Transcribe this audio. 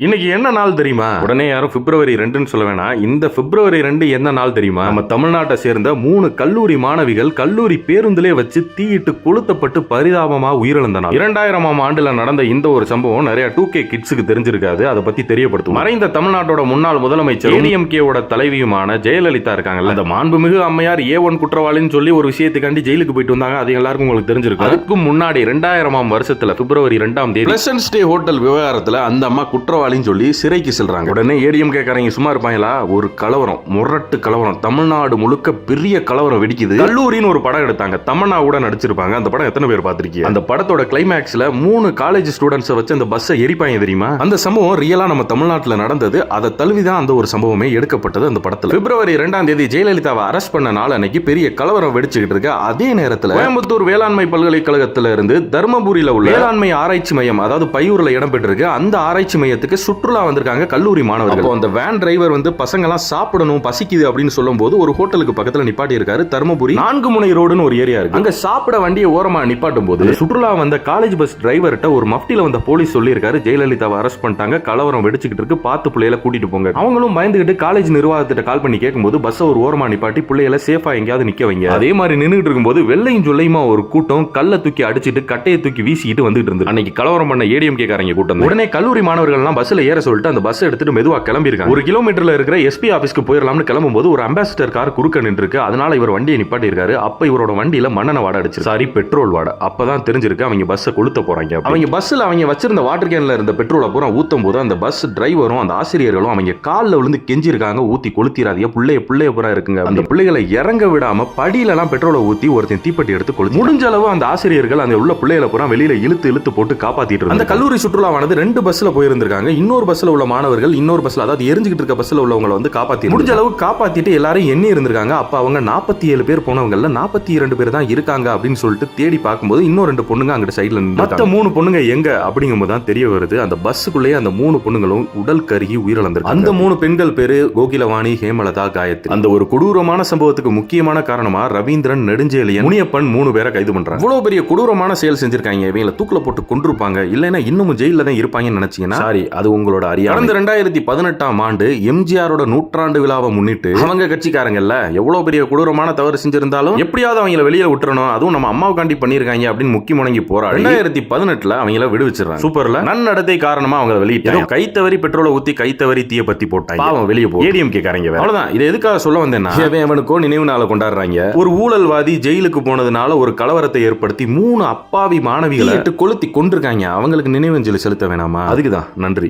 இன்னைக்கு என்ன நாள் தெரியுமா? உடனே யாரும் பிப்ரவரி 2ன்னு சொல்ல வேணாம். இந்த பிப்ரவரி 2 என்ன நாள் தெரியுமா? நம்ம தமிழ்நாட்டை சேர்ந்த 3 கல்லூரி மாணவிகள் கல்லூரி பேருந்திலே வச்சு தீயிட்டு கொளுத்தப்பட்டு பரிதாபமா உயிரிழந்த நாள். 2000ஆம் ஆண்டுல நடந்த இந்த ஒரு சம்பவம் நிறைய 2K கிட்ஸுக்கு தெரிஞ்சிருக்காது. அதை பத்தி தெரியப்படுத்தும். மறைந்த தமிழ்நாட்டோட முன்னாள் முதலமைச்சர் ADMK-வோட தலைவியுமான ஜெயலலிதா இருக்காங்கல்ல, அந்த மாண்புமிகு அம்மையார் A1 குற்றவாளின்னு சொல்லி ஒரு விஷயத்துக்காண்டி ஜெயிலுக்கு போயிட்டு வந்தாங்க. அது எல்லாருக்கும் உங்களுக்கு தெரிஞ்சிருக்கும். அதுக்கு முன்னாடி 2000ஆம் வருஷத்துல பிப்ரவரி 2ஆம் தேதி பிளசன்ட் ஸ்டே ஹோட்டல் விவகாரத்துல அந்த அம்மா குற்றவாளி சொல்லி சிறைக்கு செல்றாங்க. உடனே ADMK காரங்க சும்மா இருப்பாங்களா? ஒரு கலவரம், முரட்டு கலவரம், தமிழ்நாடு முழுக்க பெரிய கலவரம் வெடிக்குது. கல்லூரின்னு ஒரு படம் எடுத்தாங்க, தமன்னா கூட நடிச்சிருப்பாங்க. அந்த படம் எத்தனை பேர் பார்த்திருக்கீங்க? அந்த படத்தோட கிளைமேக்ஸ்ல 3 காலேஜ் ஸ்டூடெண்ட்ஸை வச்சு அந்த பஸ்ஸை எரிப்பாங்க தெரியுமா? அந்த சம்பவம் ரியலா நம்ம தமிழ்நாட்டில் நடந்தது. அதை தழுவிதான் அந்த ஒரு சம்பவமே எடுக்கப்பட்டது அந்த படத்துல. பிப்ரவரி 2ஆம் தேதி ஜெயலலிதாவை அரெஸ்ட் பண்ண நாள் அன்னைக்கு பெரிய கலவரம் வெடிச்சுக்கிட்டு இருக்கு. அதே நேரத்தில் கோயம்புத்தூர் வேளாண்மை பல்கலைக்கழகத்தில இருந்து தர்மபுரியில உள்ள வேளாண்மை ஆராய்ச்சி மையம், அதாவது பையூர்ல இடம் பெற்றிருக்கு, அந்த ஆராய்ச்சி மையத்துக்கு சுற்றுலா வந்திருக்காங்க கல்லூரி மாணவர்கள். அந்த வேன் டிரைவர் வந்து பசங்க எல்லாம் சாப்பிடணும், பசிக்குது அப்படின்னு சொல்லும் போது ஒரு ஹோட்டலுக்கு பக்கத்துல நிப்பாட்டி இருக்காரு. தர்மபுரி 4 முனை ரோடுன்னு ஒரு ஏரியா இருக்கு. அங்க சாப்பிட வண்டியை ஓரமா நிப்பாட்டும் போது சுற்றுலா வந்த காலேஜ் பஸ் டிரைவர்கிட்ட ஒரு மஃப்டில வந்த போலீஸ் சொல்லி இருக்காரு, ஜெயலலிதாவை அரெஸ்ட் பண்ணிட்டாங்க, கலவரம் வெடிச்சுக்கிட்டு இருக்கு, பார்த்து பிள்ளைகளை கூட்டிட்டு போங்க. அவங்களும் பயந்துகிட்டு காலேஜ் நிர்வாகத்திட்ட கால் பண்ணி கேட்கும்போது பஸ் ஒரு ஓரமா நிப்பாட்டி பிள்ளைகளை சேஃபா எங்கேயாவது நிக்க வைங்க. அதே மாதிரி நின்னுட்டு இருக்கும்போது வெள்ளையும் சொல்லையுமா ஒரு கூட்டம் கல்ல தூக்கி அடிச்சிட்டு கட்டையை தூக்கி வீசிட்டு வந்துட்டு இருந்தது. அன்னைக்கு கலவரம் பண்ண ADMK காரங்க கூட்டம். உடனே கல்லூரி மாணவர்கள் எல்லாம் பஸ்ல ஏற சொல்லிட்டு அந்த பஸ் எடுத்துட்டு மெதுவா கிளம்பி இருக்காங்க. 1 கிலோமீட்டர்ல இருக்கிற SP ஆபீஸ்க்கு போயிடலாம்னு கிளம்பும்போது ஒரு அம்பாசிடர் கார் குறுக்க நின்று இருக்கு. அதனால இவர் வண்டியை நிப்பாட்டி இருக்காரு. அப்ப இவரோட வண்டியில மண்ணெண்ண வாடை அடிச்சு, சாரி பெட்ரோல் வாடை. அப்பதான் தெரிஞ்சிருக்கு அவங்க பஸ்ஸை கொளுத்த போறாங்க. அவங்க பஸ்ல அவங்க வச்சிருந்த வாட்டர் கேன்ல இருந்த பெட்ரோலை பூரா ஊத்தும் போது அந்த பஸ் டிரைவரும் அந்த ஆசிரியர்களும் அவங்க காலில் விழுந்து கெஞ்சி இருக்காங்க, ஊத்தி கொளுத்திராதிய, பிள்ளைய பூரா இருக்குங்க. அந்த பிள்ளைகளை இறங்க விடாம படியில எல்லாம் பெட்ரோலை ஊத்தி ஒருத்தன் தீப்பெட்டி எடுத்து கொளுத்தி, முடிஞ்ச அளவு அந்த ஆசிரியர்கள் அந்த உள்ள பிள்ளைகளை பூரா வெளியில இழுத்து போட்டு காப்பாத்திட்டு. அந்த கல்லூரி சுற்றுலாவானது 2 பஸ்ல போயிருந்திருக்காங்க. இன்னொரு பஸ்ல உள்ள மாணவர்கள் இன்னொரு பஸ்ல, அதாவது எரிஞ்சுக்கிட்டு இருக்க பஸ்ல உள்ளவங்களை வந்து காப்பாத்தி முடிஞ்ச அளவு காப்பாத்திட்டு எல்லாரும் எண்ணி இருந்திருக்காங்க. அப்ப அவங்க 47 பேர் போனவங்கல்ல 42 பேர் தான் இருக்காங்க அப்படின்னு சொல்லிட்டு தேடி பார்க்கும்போது இன்னும் 2 பொண்ணுங்க அங்கிட்ட சைடுல நின்று, மத்த 3 பொண்ணுங்க எங்க அப்படிங்கும்போது தான் தெரிய வருது அந்த பஸ்ஸுக்குள்ளேயே அந்த 3 பொண்ணுங்களும் உடல் கருகி உயிரிழந்திருக்கு. அந்த 3 பெண்கள் பேரு கோகிலவாணி, ஹேமலதா, காயத்ரி. அந்த ஒரு கொடூரமான சம்பவத்துக்கு முக்கியமான காரணமா ரவீந்திரன், நெடுஞ்செழியன், முனியப்பன் 3 பேரை கைது பண்றாங்க. இவ்வளவு பெரிய கொடூரமான செயல் செஞ்சிருக்காங்க. இவங்களை தூக்குல போட்டு கொன்றுப்பாங்க, இல்லைன்னா இன்னமும் ஜெயில தான் இருப்பாங்கன்னு நினைச்சீங்கன்னா சாரி, அது உங்களோட அறியாமை. கடந்த 2018ஆம் ஆண்டு எம்ஜிஆரோட 100ஆண்டு விழாவை முன்னிட்டு அவங்க கட்சிக்காரங்கல்ல எவ்வளவு பெரிய கொடூரமான தவறு செஞ்சிருந்தாலும் எப்படியாவது அவங்கள வெளியில விட்டுறணும், அதுவும் நம்ம அம்மாவுக்காண்டி பண்ணிருக்காங்க அப்படின்னு முக்கி முணங்கி போராடி 2018ல அவங்கள விடுவிச்சிடறாங்க. சூப்பர்ல. நன்னடத்தை காரணமா அவங்க வெளியிட்டாங்க. கைத்தவரி பெட்ரோலை ஊத்தி கைத்தவரி தீய பத்தி போட்டாங்க. பாவம் வெளியே போ ADMK காரங்க. அவ்வளவுதான். இதை எதுக்காக சொல்ல வந்தேன்னா, அவனுக்கோ நினைவு நாளை கொண்டாடுறாங்க. ஒரு ஊழல்வாதி ஜெயிலுக்கு போனதுனால ஒரு கலவரத்தை ஏற்படுத்தி 3 அப்பாவி மாணவிகளை கொளுத்தி கொண்டிருக்காங்க. அவங்களுக்கு நினைவஞ்சலி செலுத்த வேணாமா? அதுக்குதான். நன்றி.